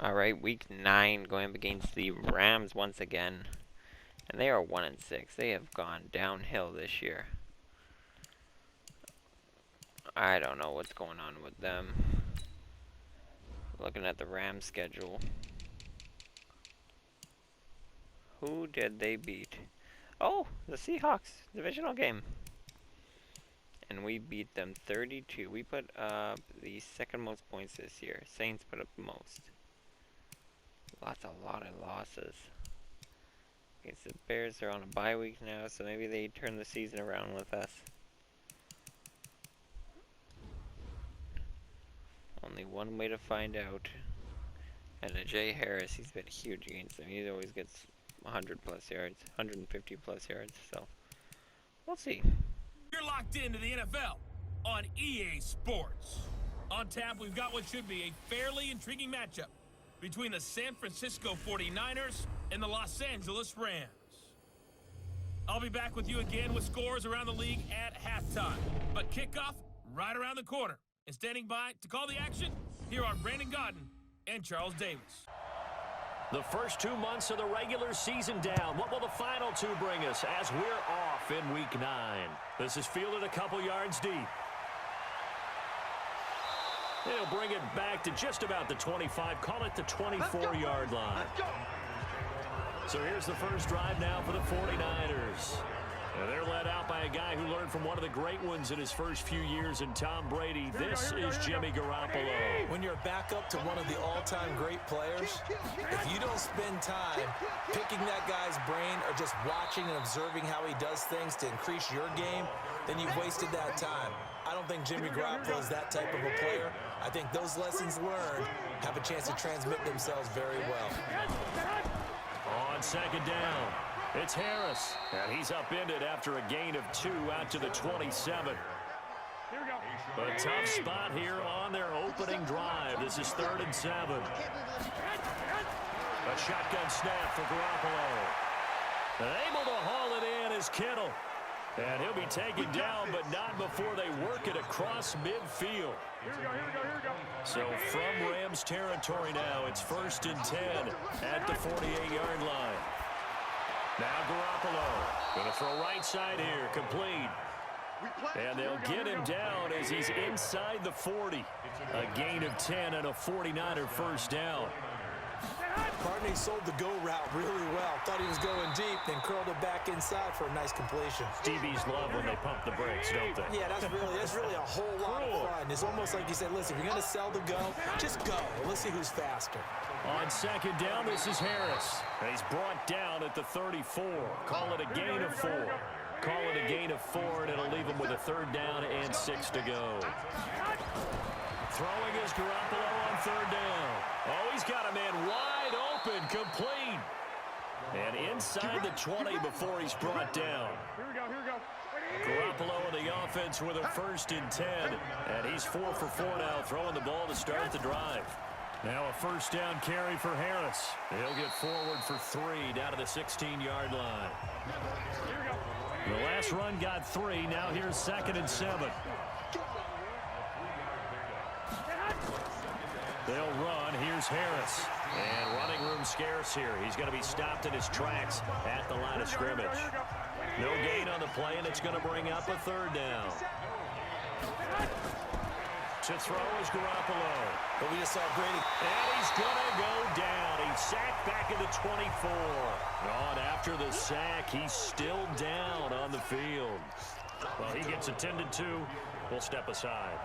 Alright, week 9 going up against the Rams once again. And they are 1-6. They have gone downhill this year. I don't know what's going on with them. Looking at the Rams schedule. Who did they beat? Oh, the Seahawks divisional game. And we beat them 32. We put up the second most points this year. Saints put up the most. A lot of losses. Against the Bears, they're on a bye week now, so maybe they turn the season around with us. Only one way to find out. And Jay Harris, he's been huge against them. He always gets 100 plus yards, 150 plus yards, so we'll see. You're locked into the NFL on EA Sports. On tap, we've got what should be a fairly intriguing matchup between the San Francisco 49ers and the Los Angeles Rams. I'll be back with you again with scores around the league at halftime. But kickoff right around the corner. And standing by to call the action, here are Brandon Godden and Charles Davis. The first 2 months of the regular season down. What will the final two bring us as we're off in week 9? This is fielded a couple yards deep. They'll bring it back to just about the 25, call it the 24-yard line. So here's the first drive now for the 49ers. And they're led out by a guy who learned from one of the great ones in his first few years in Tom Brady. This is Jimmy Garoppolo. When you're back up to one of the all-time great players, if you don't spend time picking that guy's brain or just watching and observing how he does things to increase your game, then you've wasted that time. I don't think Jimmy Garoppolo is that type of a player. I think those lessons learned have a chance to transmit themselves very well. On second down, it's Harris, and he's upended after a gain of 2 out to the 27. A tough spot here on their opening drive. This is 3rd and 7. A shotgun snap for Garoppolo. And able to haul it in is Kittle. And he'll be taken down, but not before they work it across midfield. Here we go. So from Rams territory now, it's 1st and 10 at the 48-yard line. Now Garoppolo going to throw right side here, complete. And they'll get him down as he's inside the 40. A gain of 10 and a 49er first down. Barney sold the go route really well. Thought he was going deep, then curled it back inside for a nice completion. DBs love when they pump the brakes, don't they? Yeah, that's really a whole lot of fun. It's almost like you said, listen, if you're going to sell the go, just go. Let's see who's faster. On second down, this is Harris. And he's brought down at the 34. Call it a gain of 4. Call it a gain of 4, and it'll leave him with a 3rd down and 6 to go. Throwing is Garoppolo on 3rd down. Oh, he's got a man wide open, complete. And inside the 20 before he's brought down. Here we go. Garoppolo in the offense with a 1st and 10. And he's 4 for 4 now, throwing the ball to start the drive. Now a 1st down carry for Harris. He'll get forward for 3 down to the 16-yard line. The last run got 3. Now here's 2nd and 7. They'll run. Here's Harris. And running room scarce here. He's going to be stopped in his tracks at the line of scrimmage. No gain on the play, and it's going to bring up a 3rd down. To throw is Garoppolo. But we just saw Brady. And he's going to go down. He's sacked back at the 24. On after the sack, he's still down on the field. Well, he gets attended to. We'll step aside.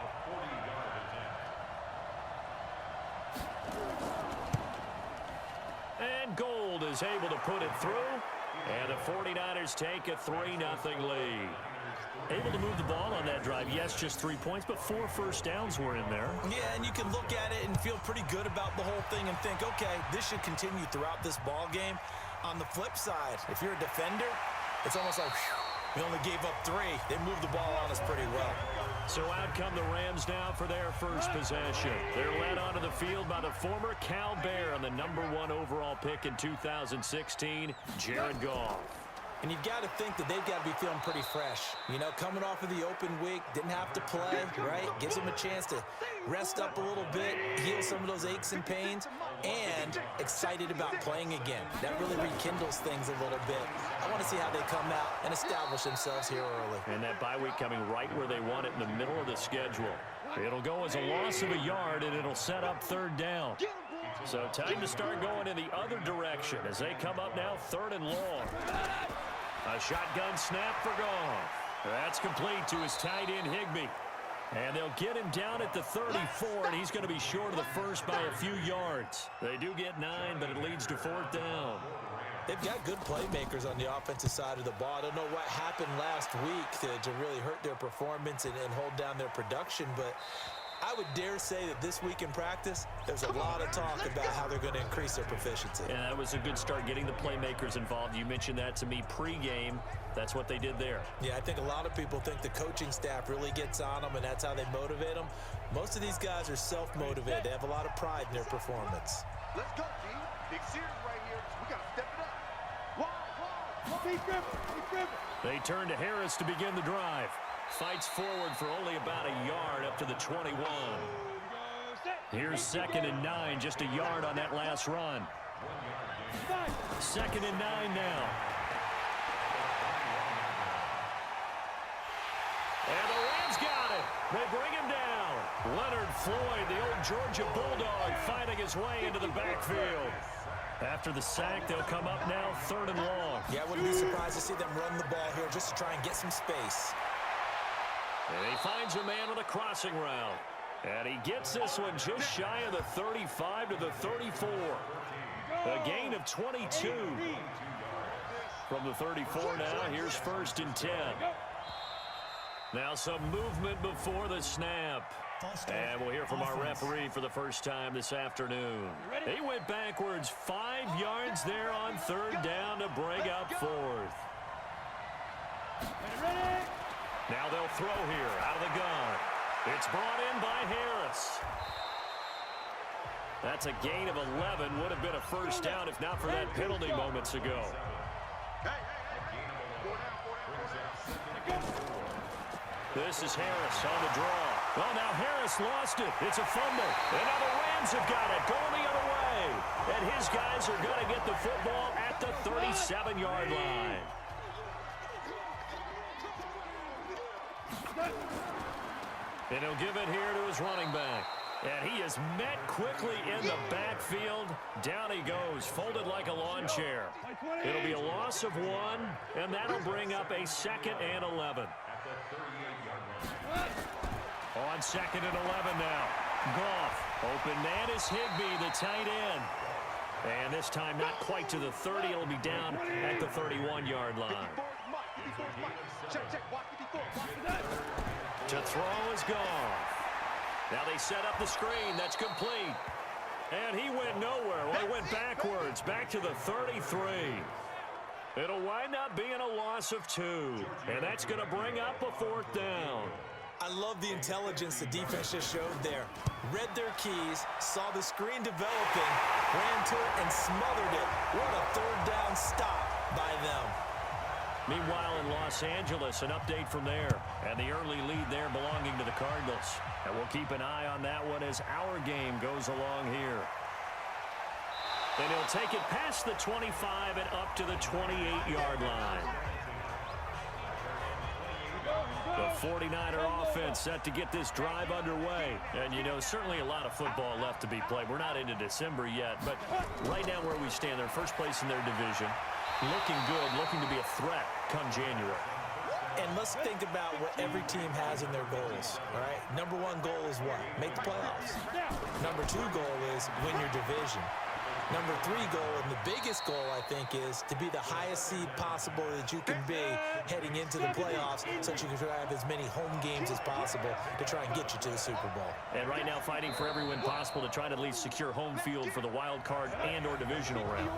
And Gold is able to put it through. And the 49ers take a 3-0 lead. Able to move the ball on that drive. Yes, just 3 points, but 4 first downs were in there. Yeah, and you can look at it and feel pretty good about the whole thing and think, okay, this should continue throughout this ball game. On the flip side, if you're a defender, it's almost like, whew, we only gave up 3. They moved the ball on us pretty well. So out come the Rams now for their first possession. They're led onto the field by the former Cal Bear and the #1 overall pick in 2016, Jared Goff. And you've got to think that they've got to be feeling pretty fresh. You know, coming off of the open week, didn't have to play, right? Gives them a chance to rest up a little bit, heal some of those aches and pains, and excited about playing again. That really rekindles things a little bit. I want to see how they come out and establish themselves here early. And that bye week coming right where they want it in the middle of the schedule. It'll go as a loss of a yard, and it'll set up third down. So time to start going in the other direction as they come up now third and long. A shotgun snap for Goff. That's complete to his tight end, Higbee. And they'll get him down at the 34, and he's going to be short of the first by a few yards. They do get 9, but it leads to fourth down. They've got good playmakers on the offensive side of the ball. I don't know what happened last week to really hurt their performance and hold down their production, but I would dare say that this week in practice, there's a lot of talk about how they're going to increase their proficiency. And that was a good start, getting the playmakers involved. You mentioned that to me pregame. That's what they did there. Yeah, I think a lot of people think the coaching staff really gets on them, and that's how they motivate them. Most of these guys are self-motivated. They have a lot of pride in their performance. Let's go, G. Big series right here. We got to step it up. Keep dribbling. They turn to Harris to begin the drive. Fights forward for only about a yard up to the 21. Here's 2nd and 9, just a yard on that last run. 2nd and 9 now. And the Rams got it. They bring him down. Leonard Floyd, the old Georgia Bulldog, finding his way into the backfield. After the sack, they'll come up now 3rd and long. Yeah, I wouldn't be surprised to see them run the ball here just to try and get some space. And he finds a man on a crossing route. And he gets this one just shy of the 35 to the 34. A gain of 22. From the 34 now, here's 1st and 10. Now some movement before the snap. And we'll hear from our referee for the first time this afternoon. He went backwards 5 yards there on 3rd down to bring up 4th. Now they'll throw here out of the gun. It's brought in by Harris. That's a gain of 11. Would have been a first down if not for that penalty moments ago. This is Harris on the draw. Well, now Harris lost it. It's a fumble. And now the Rams have got it. Going the other way. And his guys are going to get the football at the 37-yard line. And he'll give it here to his running back. And he is met quickly in the backfield. Down he goes, folded like a lawn chair. It'll be a loss of 1, and that'll bring up a 2nd and 11. On 2nd and 11 now. Goff, open man is Higbee, the tight end. And this time not quite to the 30. It'll be down at the 31-yard line. To throw is Goff. Now they set up the screen. That's complete. And he went nowhere. Well, he went backwards, back to the 33. It'll wind up being a loss of 2. And that's going to bring up a 4th down. I love the intelligence the defense just showed there. Read their keys, saw the screen developing, ran to it, and smothered it. What a 3rd down stop by them. Meanwhile, in Los Angeles, an update from there. And the early lead there belonging to the Cardinals. And we'll keep an eye on that one as our game goes along here. And he'll take it past the 25 and up to the 28-yard line. The 49er offense set to get this drive underway. And, you know, certainly a lot of football left to be played. We're not into December yet, but right now where we stand, they're first place in their division. Looking good, looking to be a threat come January. And let's think about what every team has in their goals, all right? Number 1 goal is what? Make the playoffs. Number 2 goal is win your division. Number 3 goal, and the biggest goal, I think, is to be the highest seed possible that you can be heading into the playoffs so that you can have as many home games as possible to try and get you to the Super Bowl. And right now fighting for every win possible to try to at least secure home field for the wild card and or divisional round.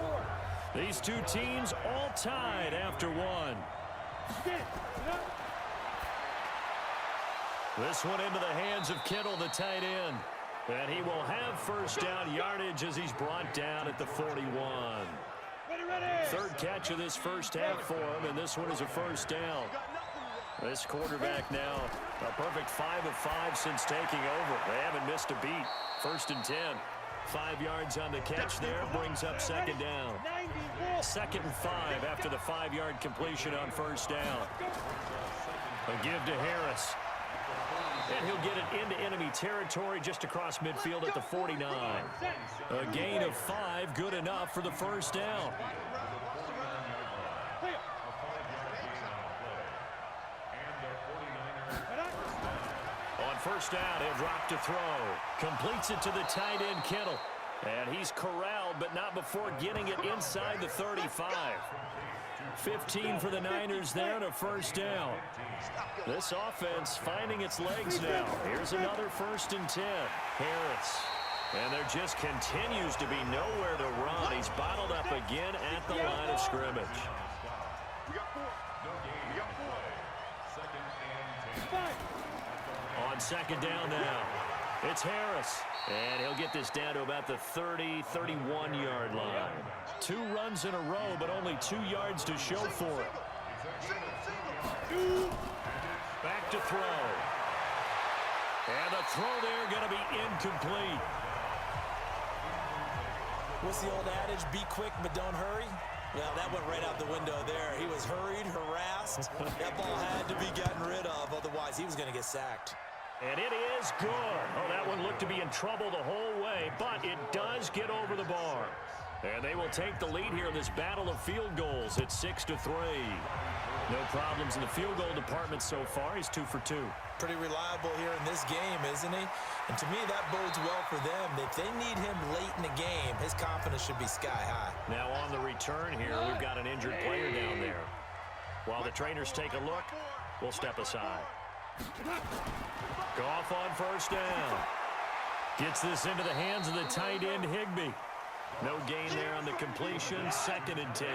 These two teams all tied after 1. This one into the hands of Kittle, the tight end. And he will have first down yardage as he's brought down at the 41. Third catch of this first half for him, and this one is a first down. This quarterback now a perfect 5 of 5 since taking over. They haven't missed a beat. 1st and 10. 5 yards on the catch there, brings up second down. 2nd and 5 after the 5-yard completion on first down. A give to Harris. And he'll get it into enemy territory just across midfield at the 49. A gain of 5, good enough for the first down. On first down, he'll drop to throw. Completes it to the tight end, Kittle. And he's corralled, but not before getting it inside the 35. 15 for the Niners there and a first down. This offense finding its legs now. Here's another 1st and 10. Harris. And there just continues to be nowhere to run. He's bottled up again at the line of scrimmage. On second down now, it's Harris. And he'll get this down to about the 30, 31-yard line. 2 runs in a row, but only 2 yards to show for it. Back to throw. And the throw there going to be incomplete. What's the old adage? Be quick, but don't hurry. Well, that went right out the window there. He was hurried, harassed. That ball had to be gotten rid of, otherwise he was going to get sacked. And it is good. Oh, that one looked to be in trouble the whole way, but it does get over the bar. And they will take the lead here in this battle of field goals at 6-3. No problems in the field goal department so far. He's 2 for 2. Pretty reliable here in this game, isn't he? And to me, that bodes well for them. If they need him late in the game, his confidence should be sky high. Now on the return here, we've got an injured player down there. While the trainers take a look, we'll step aside. Goff on first down. Gets this into the hands of the tight end, Higbee. No gain there on the completion. 2nd and 10.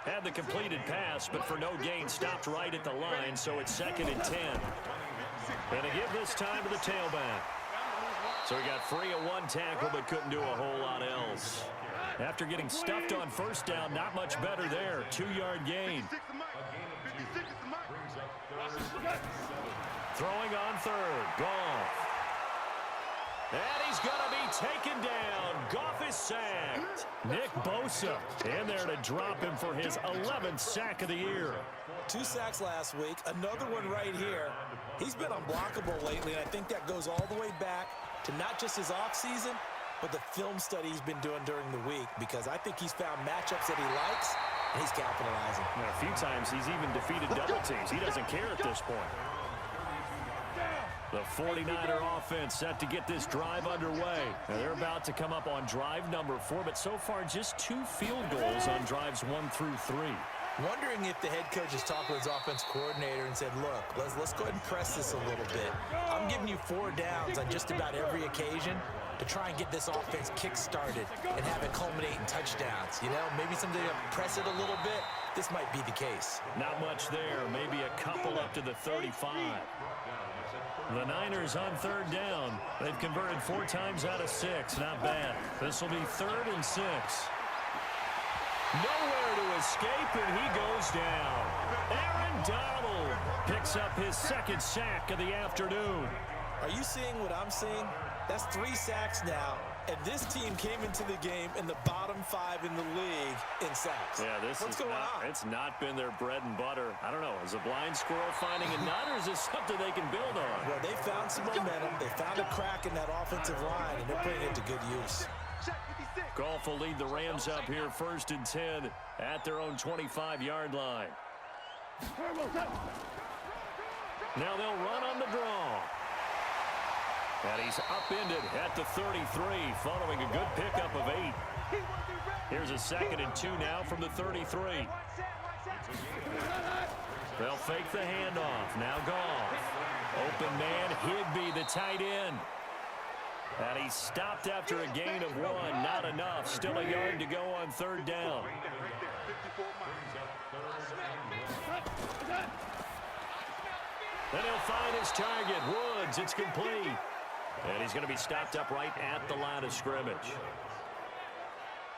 Had the completed pass, but for no gain, stopped right at the line, so it's 2nd and 10. And to give this time to the tailback. So he got free of 1 tackle, but couldn't do a whole lot else. After getting stuffed on first down, not much better there. 2-yard gain. Throwing on 3rd. Goff. And he's going to be taken down. Goff is sacked. Nick Bosa in there to drop him for his 11th sack of the year. 2 sacks last week. Another one right here. He's been unblockable lately, and I think that goes all the way back to not just his offseason, but the film study he's been doing during the week, because I think he's found matchups that he likes, and he's capitalizing. And a few times he's even defeated double teams. He doesn't care at this point. The 49er offense set to get this drive underway. Now they're about to come up on drive number 4, but so far just 2 field goals on drives 1 through 3. Wondering if the head coach has talked with his offense coordinator and said, look, let's go ahead and press this a little bit. I'm giving you 4 downs on just about every occasion to try and get this offense kick-started and have it culminate in touchdowns. You know, maybe someday press it a little bit. This might be the case. Not much there. Maybe a couple up to the 35. The Niners on 3rd down. They've converted 4 times out of 6. Not bad. This will be 3rd and 6. Nowhere to escape, and he goes down. Aaron Donald picks up his 2nd sack of the afternoon. Are you seeing what I'm seeing? That's 3 sacks now, and this team came into the game in the bottom 5 in the league in sacks. Yeah, What's going on? It's not been their bread and butter. I don't know. Is a blind squirrel finding a nut, or is this something they can build on? Well, they found some momentum. They found a crack in that offensive line, and they're putting it to good use. Goff will lead the Rams up here 1st and 10 at their own 25-yard line. Now they'll run on the draw. And he's upended at the 33 following a good pickup of 8. Here's a 2nd and 2 now from the 33. They'll fake the handoff. Now Goff. Open man, Higbee, the tight end. And he's stopped after a gain of 1. Not enough. Still a yard to go on 3rd down. Then he'll find his target, Woods. It's complete. And he's going to be stopped up right at the line of scrimmage.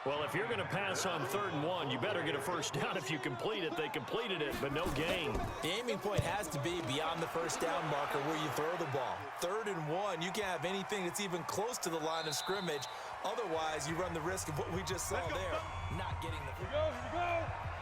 Well, if you're going to pass on 3rd and 1, you better get a first down if you complete it. They completed it, but no gain. The aiming point has to be beyond the first down marker where you throw the ball. 3rd and 1, you can't have anything that's even close to the line of scrimmage. Otherwise, you run the risk of what we just saw there, not getting the...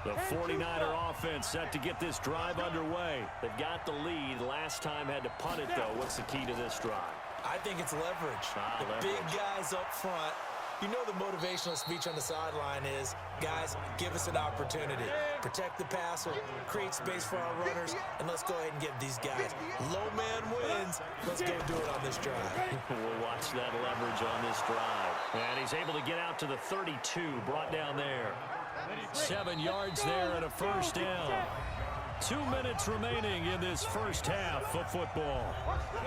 The 49er offense set to get this drive underway. They've got the lead. Last time had to punt it, though. What's the key to this drive? I think it's leverage. The big guys up front. You know the motivational speech on the sideline is, guys, give us an opportunity. Protect the passer, create space for our runners, and let's go ahead and give these guys. Low man wins. Let's go do it on this drive. We'll watch that leverage on this drive. And he's able to get out to the 32, brought down there. 7 yards there and a first down. 2 minutes remaining in this first half of football.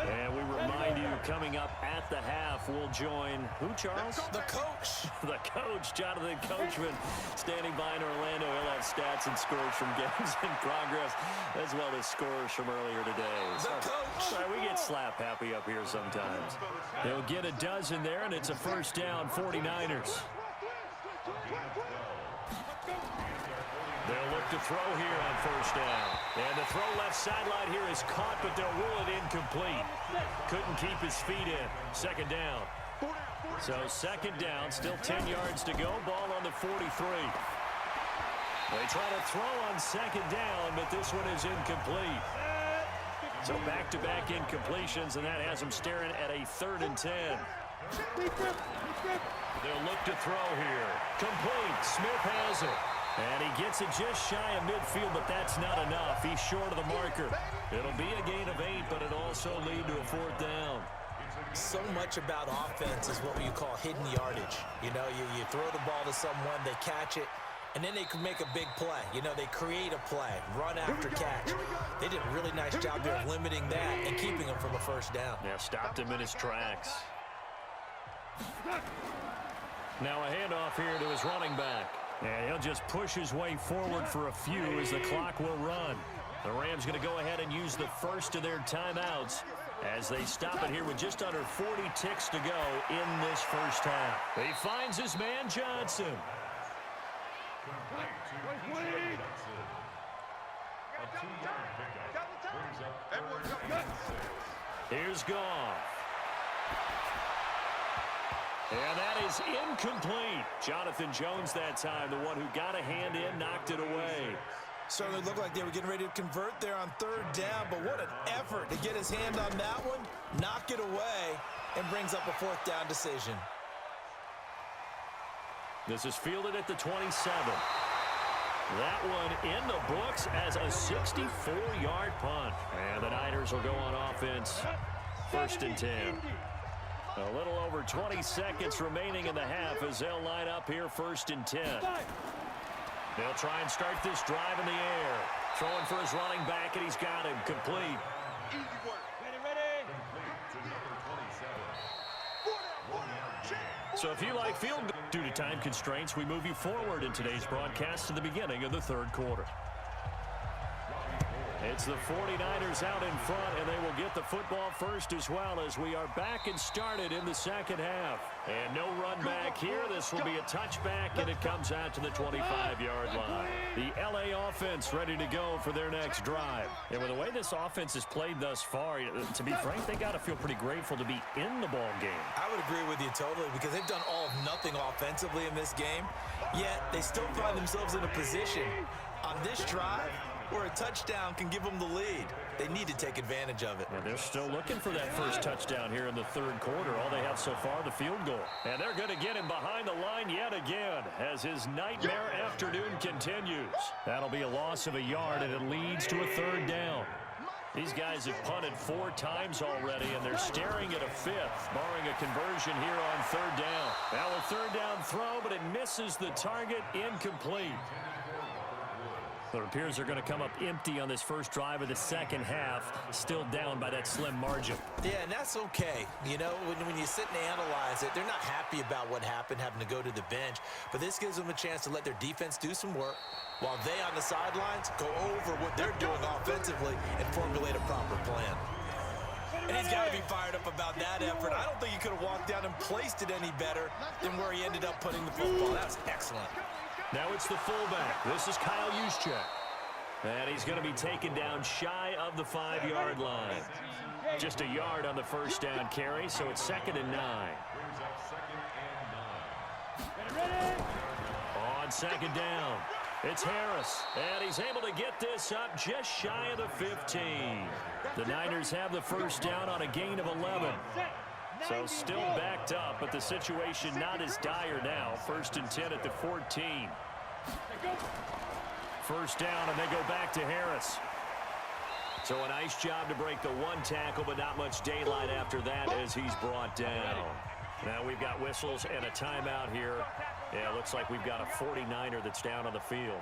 And we remind you, coming up at the half, we'll join who, Charles? The coach. The coach, Jonathan Coachman, standing by in Orlando. He'll have stats and scores from games in progress, as well as scores from earlier today. The coach. Sorry, we get slap happy up here sometimes. They'll get a dozen there, and it's a first down, 49ers. They'll look to throw here on first down. And the throw left sideline here is caught, but they'll rule it incomplete. Couldn't keep his feet in. Second down. So second down, still 10 yards to go. Ball on the 43. They try to throw on second down, but this one is incomplete. So back-to-back incompletions, and that has them staring at a 3rd and 10. They'll look to throw here. Complete. Smith has it. And he gets it just shy of midfield, but that's not enough. He's short of the marker. It'll be a gain of 8, but it also lead to a 4th down. So much about offense is what you call hidden yardage. You know, you throw the ball to someone, they catch it, and then they can make a big play. You know, they create a play, run after catch. They did a really nice job there of limiting that and keeping him from a first down. Yeah, stopped him in his tracks. Now a handoff here to his running back. And he'll just push his way forward for a few as the clock will run. The Rams going to go ahead and use the first of their timeouts as they stop it here with just under 40 ticks to go in this first half. He finds his man Johnson. Here's Goff. And that is incomplete. Jonathan Jones that time, the one who got a hand in, knocked it away. Certainly looked like they were getting ready to convert there on 3rd down, but what an effort to get his hand on that one, knock it away, and brings up a 4th down decision. This is fielded at the 27. That one in the books as a 64-yard punt. And the Niners will go on offense. 1st and 10. A little over 20 seconds remaining in the half as they'll line up here 1st and 10. They'll try and start this drive in the air. Throwing for his running back, and he's got him complete. Easy work. So if you like field goal, due to time constraints, we move you forward in today's broadcast to the beginning of the 3rd quarter. It's the 49ers out in front, and they will get the football first as well as we are back and started in the second half. And no run back here. This will be a touchback, and it comes out to the 25-yard line. The LA offense ready to go for their next drive. And with the way this offense has played thus far, to be frank, they got to feel pretty grateful to be in the ball game. I would agree with you totally because they've done all of nothing offensively in this game, yet they still find themselves in a position on this drive where a touchdown can give them the lead. They need to take advantage of it. And they're still looking for that first touchdown here in the 3rd quarter. All they have so far, the field goal. And they're going to get him behind the line yet again as his nightmare afternoon continues. That'll be a loss of a yard, and it leads to a 3rd down. These guys have punted 4 times already, and they're staring at a 5th, barring a conversion here on 3rd down. Now a 3rd down throw, but it misses the target, incomplete. It appears they're going to come up empty on this first drive of the second half, still down by that slim margin. Yeah, and that's okay. You know, when you sit and analyze it, they're not happy about what happened, having to go to the bench. But this gives them a chance to let their defense do some work while they on the sidelines go over what they're doing offensively and formulate a proper plan. And he's got to be fired up about that effort. I don't think he could have walked down and placed it any better than where he ended up putting the football. That was excellent. Now it's the fullback. This is Kyle Juszczyk. And he's going to be taken down shy of the 5-yard line. Just a yard on the first down carry, so it's 2nd and 9. On 2nd down, it's Harris, and he's able to get this up just shy of the 15. The Niners have the first down on a gain of 11. So still backed up, but the situation not as dire now. 1st and 10 at the 14. First down, and they go back to Harris. So a nice job to break the one tackle, but not much daylight after that as he's brought down. Now we've got whistles and a timeout here. Yeah, it looks like we've got a 49er that's down on the field.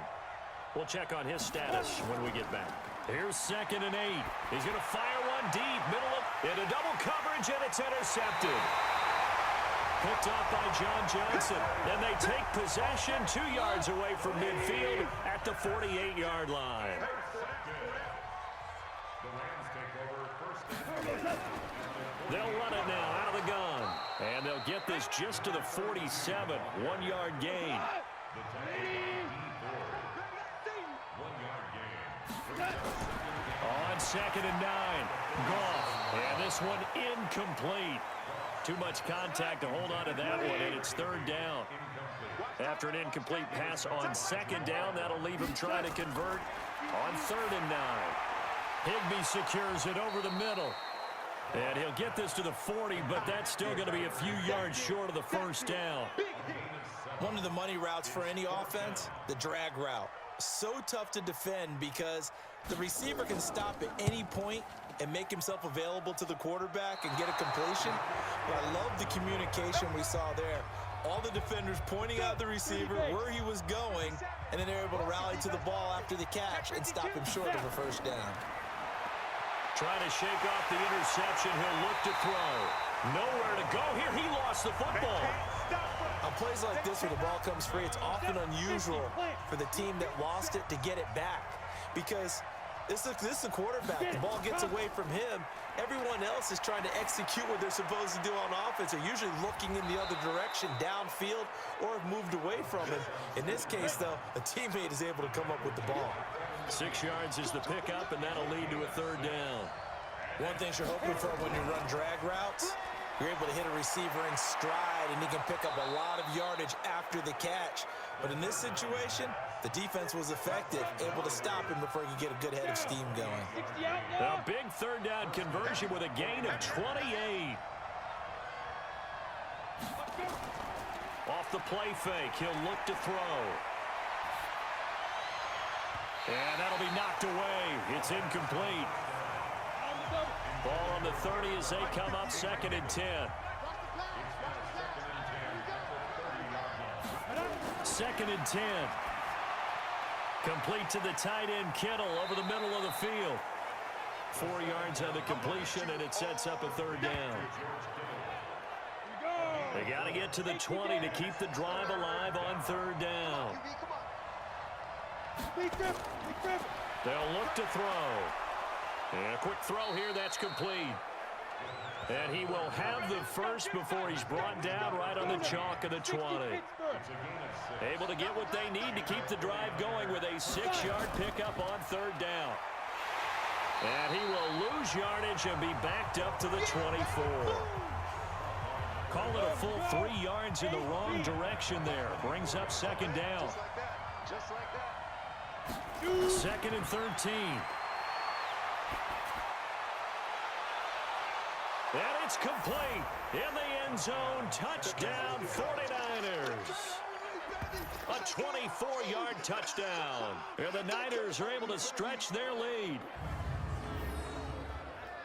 We'll check on his status when we get back. Here's 2nd and 8. He's going to fire one deep, middle of, into double coverage, and it's intercepted. Picked off by John Johnson, and they take possession 2 yards away from midfield at the 48-yard line. They'll run it now out of the gun, and they'll get this just to the 47, 1-yard gain. On 2nd and 9, Goff, and this one incomplete. Too much contact to hold on to that one, and it's 3rd down. After an incomplete pass on 2nd down, that'll leave him trying to convert on 3rd and 9. Higbee secures it over the middle. And he'll get this to the 40, but that's still going to be a few yards short of the first down. One of the money routes for any offense, the drag route. So tough to defend because the receiver can stop at any point and make himself available to the quarterback and get a completion. But I love the communication we saw there. All the defenders pointing out the receiver, where he was going, and then they're able to rally to the ball after the catch and stop him short of a first down. Trying to shake off the interception. He'll look to throw. Nowhere to go here. He lost the football. On plays like this where the ball comes free, it's often unusual for the team that lost it to get it back. Because this is a quarterback. The ball gets away from him. Everyone else is trying to execute what they're supposed to do on offense. They're usually looking in the other direction, downfield, or have moved away from him. In this case, though, a teammate is able to come up with the ball. 6 yards is the pickup, and that'll lead to a 3rd down. One thing you're hoping for when you run drag routes, you're able to hit a receiver in stride, and he can pick up a lot of yardage after the catch. But in this situation, the defense was effective, able to stop him before he could get a good head of steam going. A big 3rd down conversion with a gain of 28. Off the play fake, he'll look to throw. And that'll be knocked away. It's incomplete. Ball on the 30 as they come up 2nd and 10. 2nd and 10. Complete to the tight end, Kittle, over the middle of the field. 4 yards on the completion, and it sets up a 3rd down. They got to get to the 20 to keep the drive alive on 3rd down. They'll look to throw. And a quick throw here, that's complete. And he will have the first before he's brought down right on the chalk of the 20. Able to get what they need to keep the drive going with a 6-yard pickup on 3rd down. And he will lose yardage and be backed up to the 24. Call it a full 3 yards in the wrong direction there. Brings up 2nd down. Just like that. 2nd and 13. And it's complete. In the end zone, touchdown 49ers. A 24-yard touchdown. And the Niners are able to stretch their lead.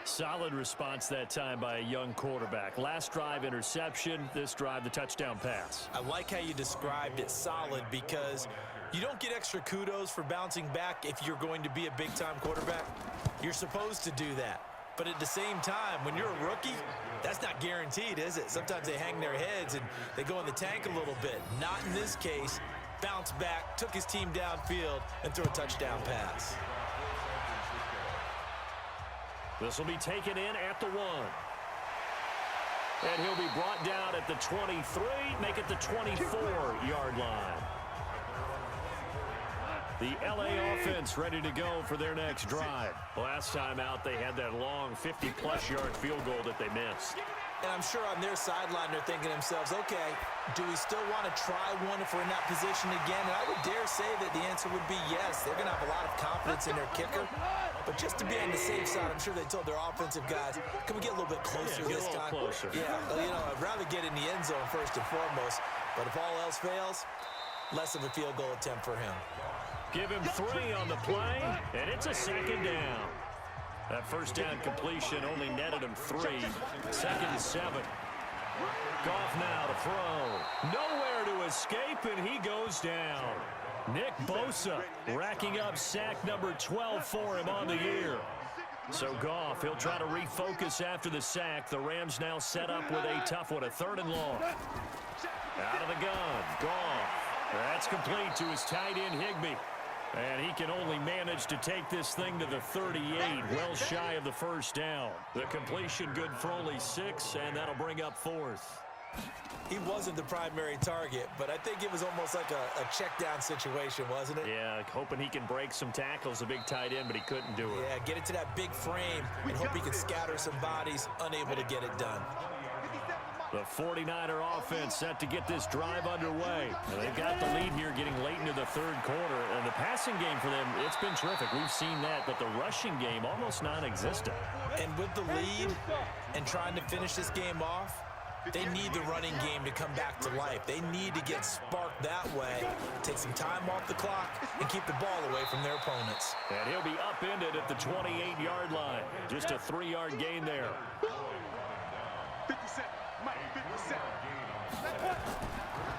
Solid response that time by a young quarterback. Last drive, interception. This drive, the touchdown pass. I like how you described it solid because you don't get extra kudos for bouncing back if you're going to be a big-time quarterback. You're supposed to do that. But at the same time, when you're a rookie, that's not guaranteed, is it? Sometimes they hang their heads and they go in the tank a little bit. Not in this case. Bounced back, took his team downfield, and threw a touchdown pass. This will be taken in at the 1. And he'll be brought down at the 23, make it the 24-yard line. The LA offense ready to go for their next drive. Last time out, they had that long 50-plus yard field goal that they missed. And I'm sure on their sideline they're thinking to themselves, okay, do we still want to try one if we're in that position again? And I would dare say that the answer would be yes. They're going to have a lot of confidence in their kicker. But just to be on the safe side, I'm sure they told their offensive guys, can we get a little bit closer this time? Closer. Yeah, you know, I'd rather get in the end zone first and foremost. But if all else fails, less of a field goal attempt for him. Give him 3 on the play, and it's a second down. That first down completion only netted him 3. Second and 7. Goff now to throw. Nowhere to escape, and he goes down. Nick Bosa racking up sack number 12 for him on the year. So Goff, he'll try to refocus after the sack. The Rams now set up with a tough one, a 3rd and long. Out of the gun, Goff. That's complete to his tight end, Higbee. And he can only manage to take this thing to the 38, well shy of the first down. The completion good for only 6, and that'll bring up 4th. He wasn't the primary target, but I think it was almost like a check down situation, wasn't it? Yeah, hoping he can break some tackles, a big tight end, but he couldn't do it. Yeah, get it to that big frame and hope he can scatter some bodies, unable to get it done. The 49er offense set to get this drive underway. And they've got the lead here getting late into the 3rd quarter. And the passing game for them, it's been terrific. We've seen that, but the rushing game almost non-existent. And with the lead and trying to finish this game off, they need the running game to come back to life. They need to get sparked that way, take some time off the clock, and keep the ball away from their opponents. And he'll be upended at the 28-yard line. Just a 3-yard gain there. 57. Mike, 57.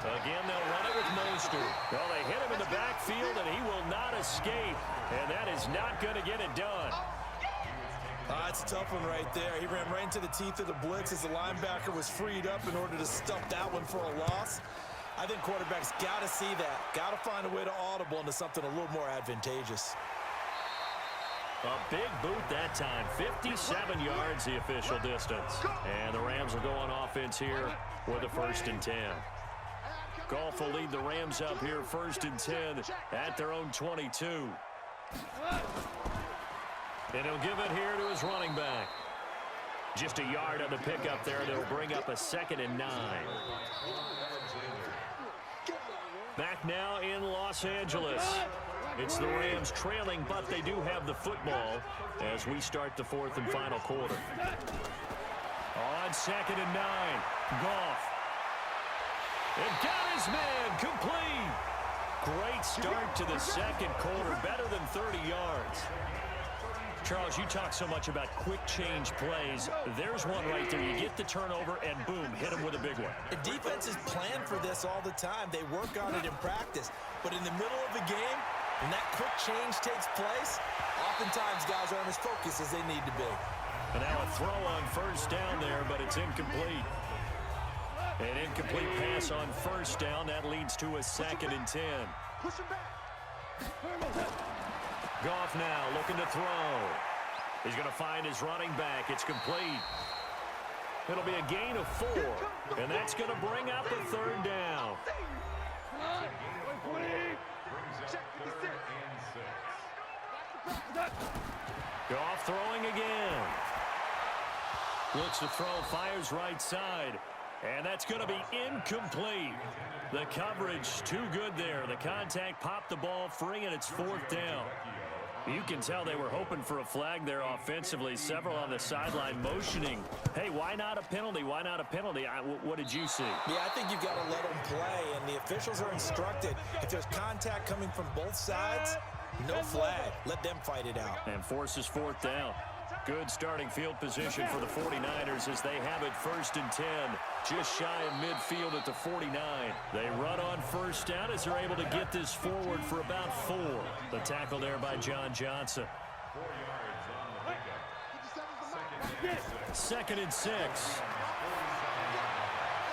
Again, they'll run it with Mostert. Well, they hit him in the backfield, and he will not escape. And that is not going to get it done. That's a tough one right there. He ran right into the teeth of the blitz as the linebacker was freed up in order to stuff that one for a loss. I think quarterbacks got to see that. Got to find a way to audible into something a little more advantageous. A big boot that time. 57 yards the official distance. And the Rams will go on offense here with a 1st and 10. Goff will lead the Rams up here 1st and 10 at their own 22. And he'll give it here to his running back. Just a yard on the pickup there. They'll bring up a 2nd and 9. Back now in Los Angeles. It's the Rams trailing, but they do have the football as we start the 4th and final quarter. On 2nd and 9, Goff. And got his man complete. Great start to the 2nd quarter, better than 30 yards. Charles, you talk so much about quick change plays. There's one right there. You get the turnover, and boom, hit him with a big one. The defenses plan for this all the time. They work on it in practice. But in the middle of the game, when that quick change takes place, oftentimes guys aren't as focused as they need to be. And now a throw on 1st down there, but it's incomplete. An incomplete pass on 1st down. That leads to a 2nd and 10. Push him back. Goff now looking to throw. He's going to find his running back. It's complete. It'll be a gain of 4, and that's going to bring up a 3rd down. Goff throwing again. Looks to throw, fires right side. And that's going to be incomplete. The coverage too good there. The contact popped the ball free, and it's 4th down. You can tell they were hoping for a flag there offensively. Several on the sideline motioning. Hey, why not a penalty? Why not a penalty? What did you see? Yeah, I think you've got to let them play, and the officials are instructed. If there's contact coming from both sides, no flag. Let them fight it out. And forces 4th down. Good starting field position for the 49ers as they have it 1st and 10. Just shy of midfield at the 49. They run on 1st down as they're able to get this forward for about 4. The tackle there by John Johnson. 2nd and 6.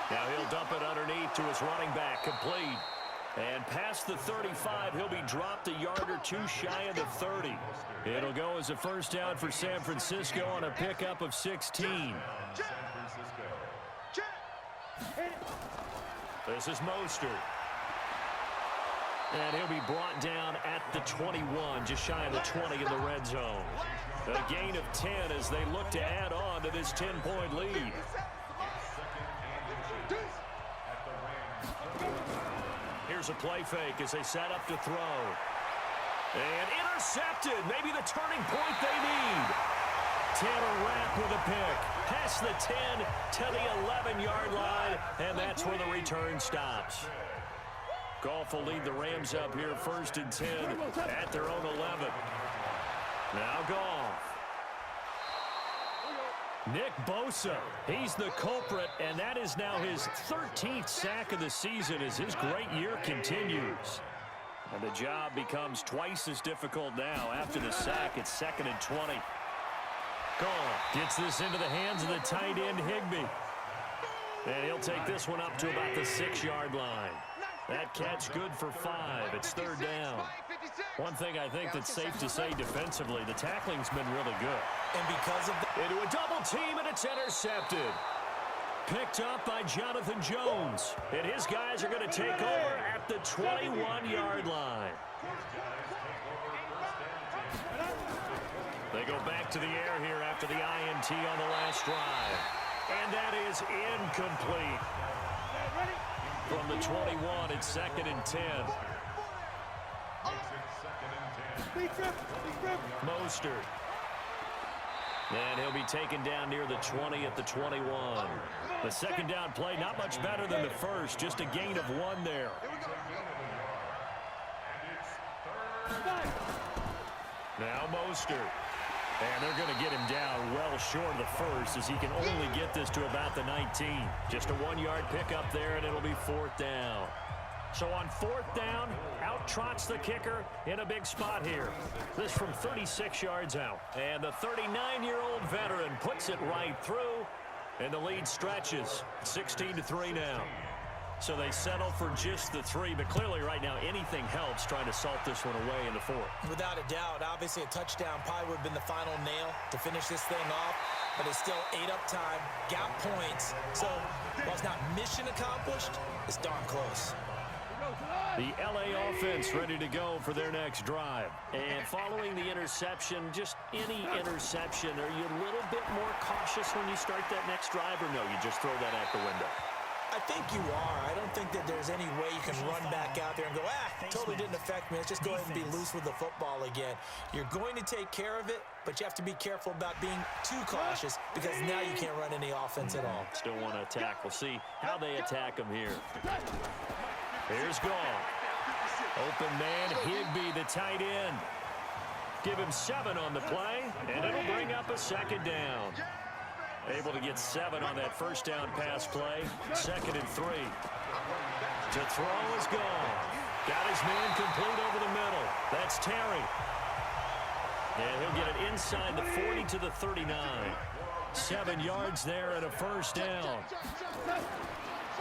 Now he'll dump it underneath to his running back. Complete. And past the 35, he'll be dropped a yard or two shy of the 30. It'll go as a first down for San Francisco on a pickup of 16. This is Mostert. And he'll be brought down at the 21, just shy of the 20 in the red zone. A gain of 10 as they look to add on to this 10-point lead. Here's a play fake as they set up to throw. And intercepted. Maybe the turning point they need. Taylor Rapp with a pick. Past the 10 to the 11-yard line, and that's where the return stops. Goff will lead the Rams up here first and 10 at their own 11. Now Goff. Nick Bosa, he's the culprit, and that is now his 13th sack of the season as his great year continues. And the job becomes twice as difficult now. After the sack, it's 2nd and 20. Goff gets this into the hands of the tight end, Higbee. And he'll take this one up to about the 6-yard line. That catch good for 5. It's 3rd down. One thing I think that's safe to say defensively, the tackling's been really good. And because of that, into a double team, and it's intercepted. Picked up by Jonathan Jones. And his guys are going to take over at the 21-yard line. They go back to the air here after the INT on the last drive. And that is incomplete. From the 21, it's 2nd and 10. Mostert. And he'll be taken down near the 20 at the 21. The second down play, not much better than the first, just a gain of 1 there. Now Mostert. And they're going to get him down well short of the first as he can only get this to about the 19. Just a 1-yard pickup there, and it'll be 4th down. So on 4th down, out trots the kicker in a big spot here. This from 36 yards out. And the 39-year-old veteran puts it right through, and the lead stretches. 16-3 now. So they settle for just the 3, but clearly right now anything helps trying to salt this one away in the 4th. without a doubt, obviously a touchdown probably would have been the final nail to finish this thing off, but it's still 8-up time, got points. So while it's not mission accomplished, it's darn close. The LA offense ready to go for their next drive. And following the interception, just any interception, are you a little bit more cautious when you start that next drive, or no, you just throw that out the window? I think you are. I don't think that there's any way you can run back out there and go, totally didn't affect me. Let's just go ahead and be loose with the football again. You're going to take care of it, but you have to be careful about being too cautious because now you can't run any offense at all. Still want to attack. We'll see how they attack him here. Here's Goff. Open man, Higbee, the tight end. Give him 7 on the play, and it'll bring up a 2nd down. Able to get 7 on that first down pass play. 2nd and 3. To throw is Goff. Got his man complete over the middle. That's Terry. And he'll get it inside the 40 to the 39. 7 yards there and a first down.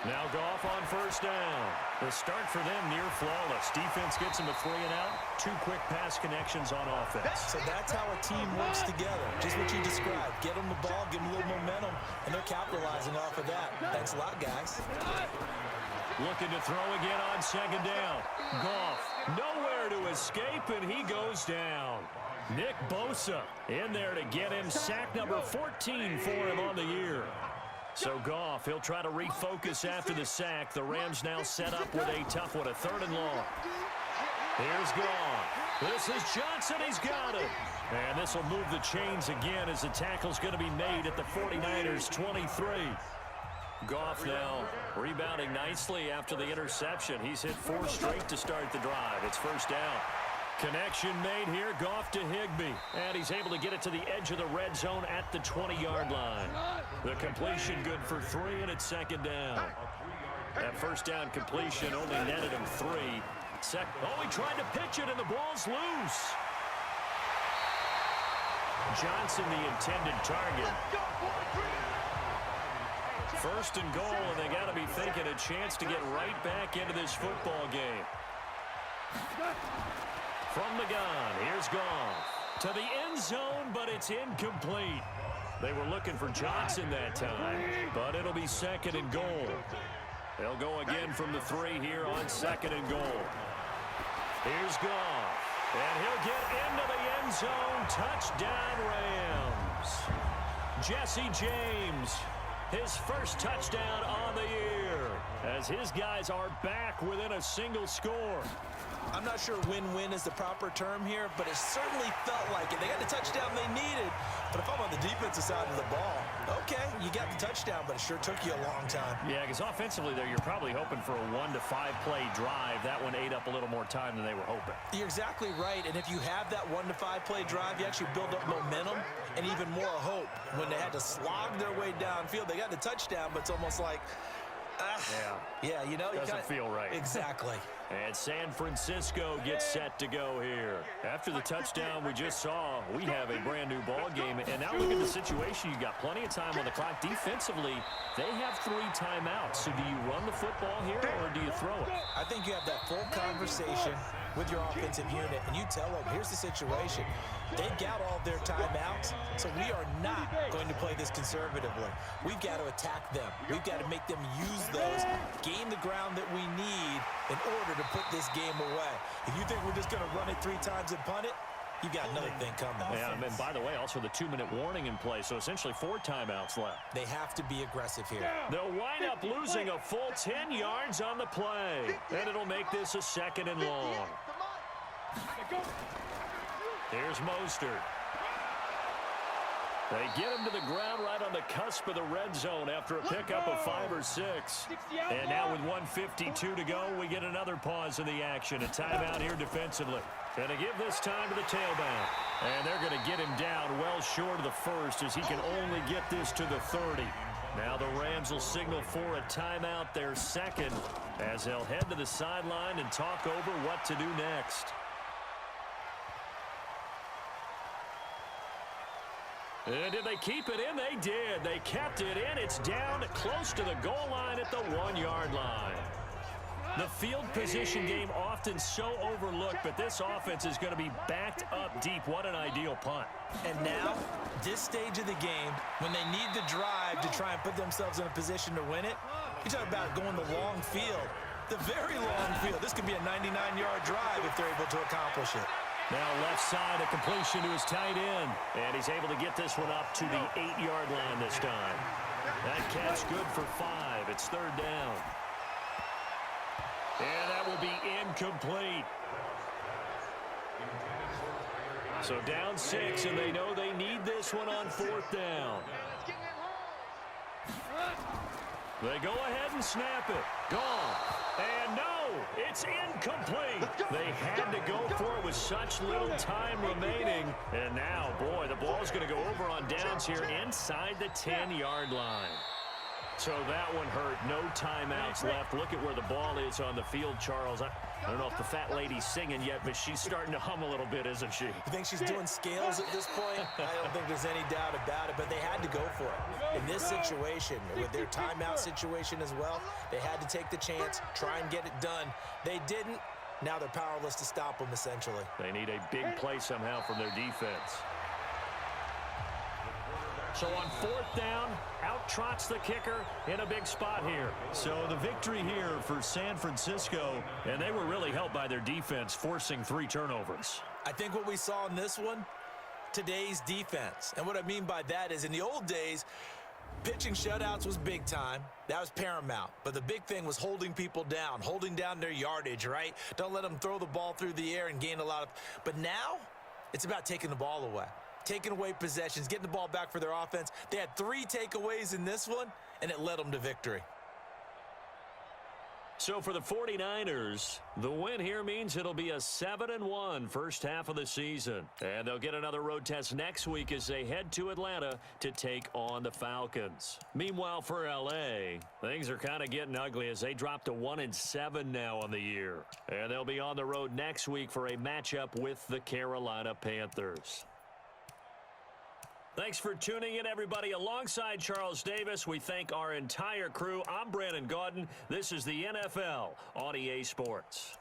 Now Goff on first down. The start for them near flawless. Defense gets them a 3 and out. 2 quick pass connections on offense. So that's how a team works together. Just what you described. Get them the ball, give them a little momentum, and they're capitalizing off of that. Thanks a lot, guys. Looking to throw again on 2nd down. Goff nowhere to escape, and he goes down. Nick Bosa in there to get him sack number 14 for him on the year. So Goff, he'll try to refocus after the sack. The Rams now set up with a tough one, a 3rd and long. Here's Goff. This is Johnson. He's got it. And this will move the chains again as the tackle's going to be made at the 49ers 23. Goff now rebounding nicely after the interception. He's hit 4 straight to start the drive. It's first down. Connection made here, Goff to Higbee. And he's able to get it to the edge of the red zone at the 20-yard line. The completion good for 3, and it's 2nd down. That first down completion only netted him 3. He tried to pitch it, and the ball's loose. Johnson, the intended target. First and goal, and they got to be thinking a chance to get right back into this football game. From the gun, here's Goff to the end zone, but it's incomplete. They were looking for Johnson that time, but it'll be second and goal. They'll go again from the 3 here on second and goal. Here's Goff, and he'll get into the end zone. Touchdown, Rams. Jesse James, his first touchdown on the year, as his guys are back within a single score. I'm not sure win-win is the proper term here, but it certainly felt like it. They got the touchdown they needed, but if I'm on the defensive side of the ball, okay, you got the touchdown, but it sure took you a long time. Yeah, because offensively there, you're probably hoping for a 1 to 5 play drive. That one ate up a little more time than they were hoping. You're exactly right, and if you have that 1 to 5 play drive, you actually build up momentum and even more hope. When they had to slog their way downfield, they got the touchdown, but it's almost like, yeah, you know, doesn't feel right. Exactly. And San Francisco gets set to go here. After the touchdown we just saw, we have a brand new ball game. And now look at the situation. You've got plenty of time on the clock. Defensively, they have 3 timeouts. So do you run the football here or do you throw it? I think you have that full conversation with your offensive unit, and you tell them, here's the situation. They've got all their timeouts, so we are not going to play this conservatively. We've got to attack them. We've got to make them use those, gain the ground that we need in order to put this game away. If you think we're just going to run it 3 times and punt it, you got another thing coming. Yeah, and by the way, also the 2-minute warning in play, so essentially 4 timeouts left. They have to be aggressive here. They'll wind up losing a full 10 yards on the play, and it'll make this a second and long. Here's Mostert. They get him to the ground right on the cusp of the red zone after a pickup of 5 or 6. And now with 1:52 to go, we get another pause in the action. A timeout here defensively. Going to give this time to the tailback. And they're going to get him down well short of the first as he can only get this to the 30. Now the Rams will signal for a timeout, their second, as they'll head to the sideline and talk over what to do next. And did they keep it in? They did. They kept it in. It's down close to the goal line at the 1-yard line. The field position game often so overlooked, but this offense is going to be backed up deep. What an ideal punt. And now, this stage of the game, when they need the drive to try and put themselves in a position to win it, you talk about going the long field, the very long field. This could be a 99-yard drive if they're able to accomplish it. Now left side, a completion to his tight end. And he's able to get this one up to the 8-yard line this time. That catch good for 5. It's 3rd down. And that will be incomplete. So down 6, and they know they need this one on 4th down. They go ahead and snap it. Gone. And no, it's incomplete. They had to go for it with such little time remaining. And now, boy, the ball's going to go over on downs here inside the 10-yard line. So that one hurt. No timeouts left. Look at where the ball is on the field, Charles. I don't know if the fat lady's singing yet, but she's starting to hum a little bit, isn't she? You think she's doing scales at this point? I don't think there's any doubt about it, but they had to go for it. In this situation, with their timeout situation as well, they had to take the chance, try and get it done. They didn't. Now they're powerless to stop them, essentially. They need a big play somehow from their defense. So on 4th down, out trots the kicker in a big spot here. So the victory here for San Francisco, and they were really helped by their defense, forcing 3 turnovers. I think what we saw in this one, today's defense. And what I mean by that is in the old days, pitching shutouts was big time. That was paramount. But the big thing was holding people down, holding down their yardage, right? Don't let them throw the ball through the air and gain a lot of... But now, it's about taking the ball away. Taking away possessions, getting the ball back for their offense. They had 3 takeaways in this one, and it led them to victory. So for the 49ers, the win here means it'll be a 7-1 first half of the season. And they'll get another road test next week as they head to Atlanta to take on the Falcons. Meanwhile, for L.A., things are kind of getting ugly as they drop to 1-7 now on the year. And they'll be on the road next week for a matchup with the Carolina Panthers. Thanks for tuning in, everybody. Alongside Charles Davis, we thank our entire crew. I'm Brandon Gaudin. This is the NFL on EA Sports.